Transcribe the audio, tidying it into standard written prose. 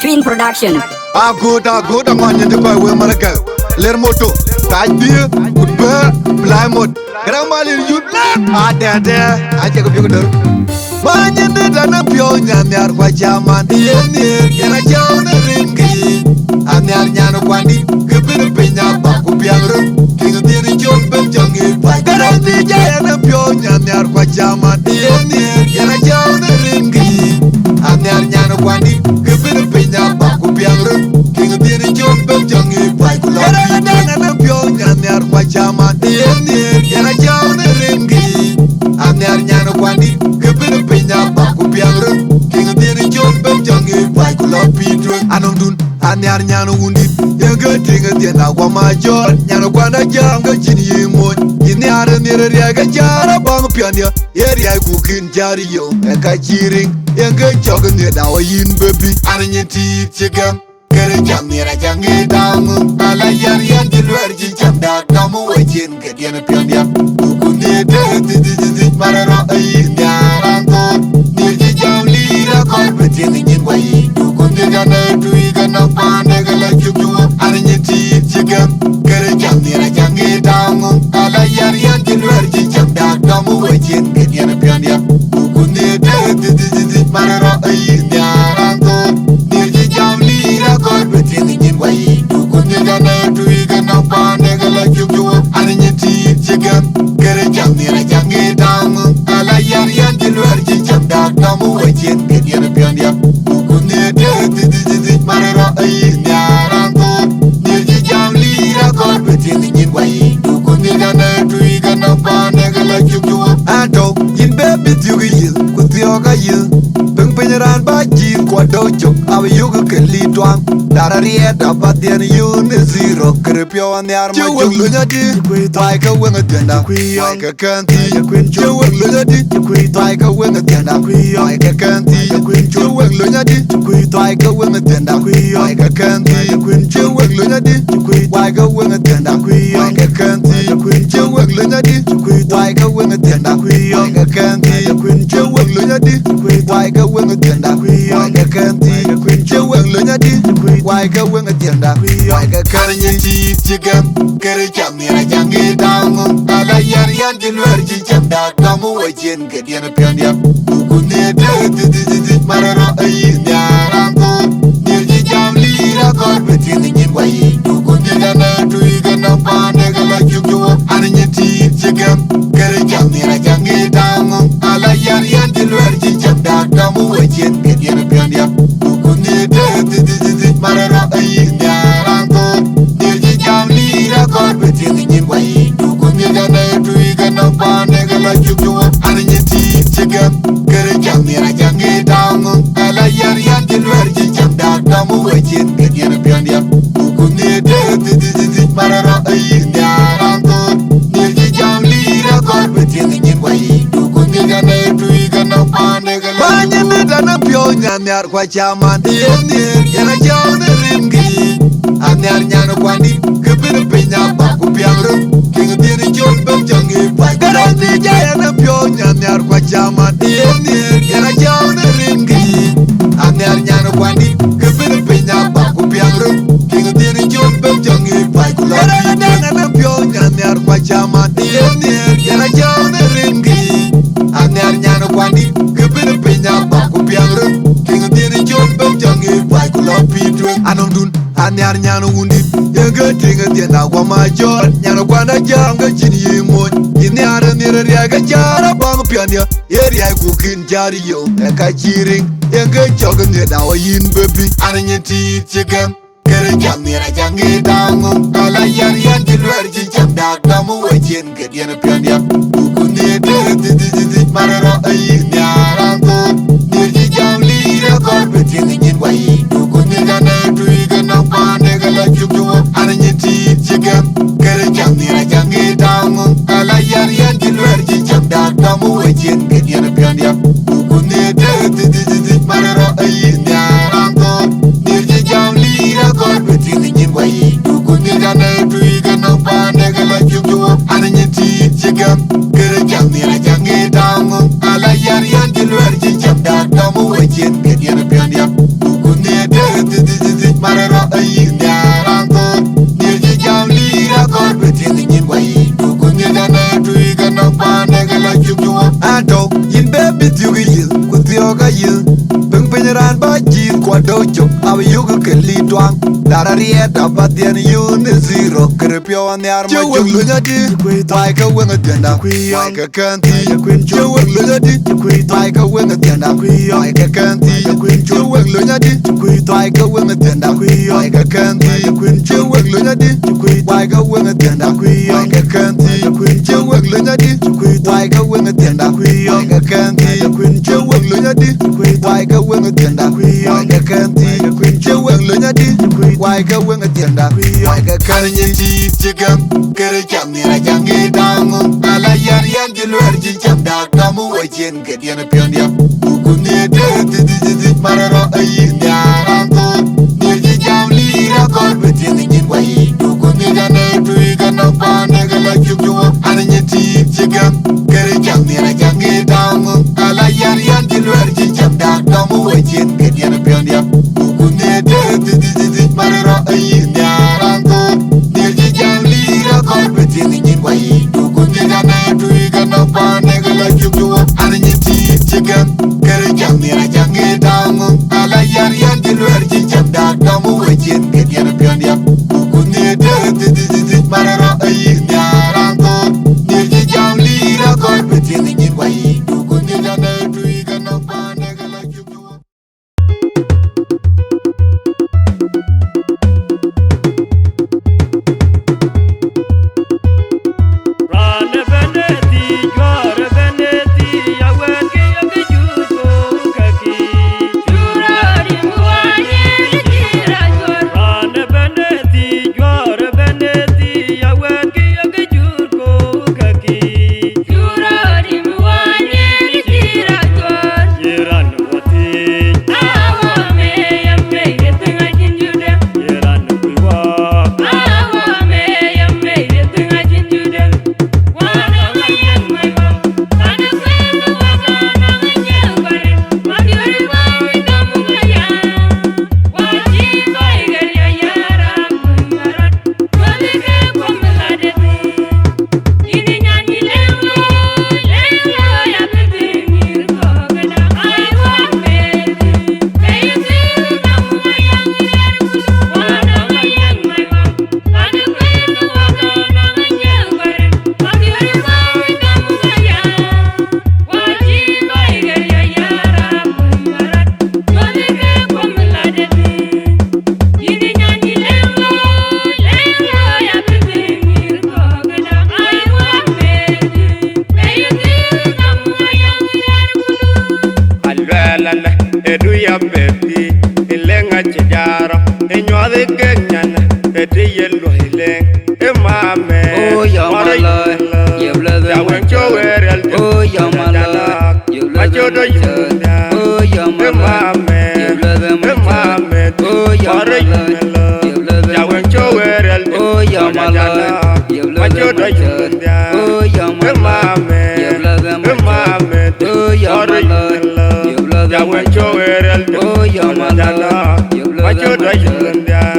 Twin Production. Agoda manya de boy we maraka. Ler moto, taj dia, kutba, play mod. Gramal you ada, aja ko bigo dor. Manya de dana pio nyanyar kwa jaman yeni, yana jauna ringi. Anyar nyano kwandi, kebir penya ba ku biagro. King diri jom bem jangi, garanti jana pio nyanyar kwa jaman yeni, yana jauna ringi. Anyar nyano kwandi, kebir penya ba ku biagro. King diri jom bem jangi, garanti jana pio nyanyar kwa jaman yeni, yana jauna ringi. Anyar nyano kwandi, kebir penya ba ku biagro. King diri jom bem jangi, anondun. Anyar nyano wundi yanga tinga tienda kwa major nyano kwana janga chini yimo ini are nere riaga jara bang piania yeri ay kukin jari yo eka chiring yanga choga ne dawa yin baby ananyeti chigam kere jam nera jangi damu ala yar yan dilwer ji chamda damu wajin ke diana piania kukunde de mararo ay ndarango nirji jam lira kolbetin nyin wayi kukunde dana tuiga na pande gala juju ananyeti chigam kere jam nera jangi damu ala yar yan dilwer ji chamda damu wajin ke diana piania kukunde de mararo ay ndarango nirji jam lira kolbetin nyin wayi kukunde dana tuiga na pande gala juju ananyeti chigam kere jam nera jangi damu ala yar yan dilwer ji chamda damu wajin ke diana piania kukunde de mararo ay ndarango nirji jam lira kolbetin nyin wayi kukunde dana tuiga na pande gala juju ato yin baby tugi kutioga yil penyeran baji kwa dojo awe yuga keli twang dara rieta patien yun zero krepio an yar ma ju lunyadi tai ka wenga tenda tai ka kanti ju wen lunyadi tai ka wenga tenda tai ka kanti ju wen lunyadi tai ka wenga tenda tai ka kanti ju wen lunyadi tai ka wenga tenda tai ka kanti ju wen lunyadi tai ka wenga tenda tai ka kanti ju wen lunyadi tai ka wenga tenda wai ka kanti je wen lo nyadi wai ka wen tienda wai ka karnyeti chigam kere jam ni ra jangi dangu ala yar yan dilwer ji chamda damu wajen ke diana piandia kukune de mararo ay ndarango nirji jam lira korbetin nyin wai kukune dana tuiga na pande gala juju ananyeti chigam kere jam ni ra jangi dangu ala yar yan dilwer ji chamda damu wajen ke diana piandia kukune de mararo ay ndarango nirji jam lira korbetin nyin wai kukune dana tuiga na pande gala juju ananyeti chigam kere jam ni ra jangi dangu ala yar yan dilwer ji chamda damu wajen ke diana piandia kukune de mararo ay ndarango nirji jam lira korbetin nyin wai kukune dana tuiga na pande gala banye me dana pio nyanyar kwa chaman yeni yana jauna ringi anyar nyano kwandi kebir penya ba ku piangro king diri jom bem jangi garanti jana pio nyanyar kwa chaman yeni yana jauna ringi anyar nyano kwandi kebir penya ba ku piangro king diri jom bem jangi garanti jana pio nyanyar kwa chaman yeni yana jauna ringi anyar nyano kwandi kebir penya ba ku piangro king diri jom bem jangi anondun anyar nyano wundi yanga tinga tienda kwa major nyano kwanda janga chini yimo ini are nire riaga jara bang piania yeri ay kukin jari yo eka chiring yanga choga ne dawa yin baby ananyeti chigam kere jam nira jangi dangu ala yar yan dilwer ji chamda damu wajen ke diana piania kukune de mararo ay ndarango nirji jam lira korbetin nyin wayi kukune dana tuiga na pande gala juju ananyeti chigam kere jam nira jangi dangu ala yar yan dilwer ji chamda damu wajen ke diana piania kukune de mararo ay ndarango piondia Ukune de marero ayi ndiaranto Nirji jam lira kor betini nyin wayi Ukune dane tuiga nok pande gala chukjuwa Anto yin baby tiugi yil kutioga yil Beng penyeran bajir kwa dojo Awa yugu ke li tuang Dara rieta batien yun zero Kerepio ane arma jung lunya di Maika wenga tienda Maika kanti Jeweng lunya di Maika wenga tienda Maika kanti Jeweng lunya di Maika wenga tienda Maika kanti Jeweng lunya di Maika wenga tienda Maika kanti Jeweng lunya di Maika wenga tienda Maika kanti Jeweng lunya di Maika wenga tienda Maika kanti Jeweng lunya di Maika wenga tienda Maika kanyi ti chigam Kere cham nira jangi dangu Ala yan jiluar jincham dak Damu wajen kediana piondia Ukune de marero ayi ndiaranto Nirji jam lira kor betini nyin wayi Ukune dane tuiga nok pande gala chukjuwa Ananyi ti chigam Kere cham nira jangi dangu Ala yan jiluar jincham dak Damu wajen kediana piondia Ukune de marero ayi ndiaranto Nirji jam lira kor betini nyin wayi Ukune dane tuiga nok pande gala chukjuwa Ananyi ti chigam Kere cham nira jangi dangu Ala yan jiluar jincham dak Damu wajen kediana piondia Ukune de marero ayi ndiaranto Nirji jam lira kor betini nyin wayi Ukune dane tuiga nok pande gala chukjuwa Edu ya beti ilenga chijara enyode kenyana eti yelo hileng emame Yamala yeblada ya wencho werel Yamala machodo yunda emame emame Yamala ya wencho werel Yamala machodo yunda emame emame ya wencho werel Yamala machodo yunda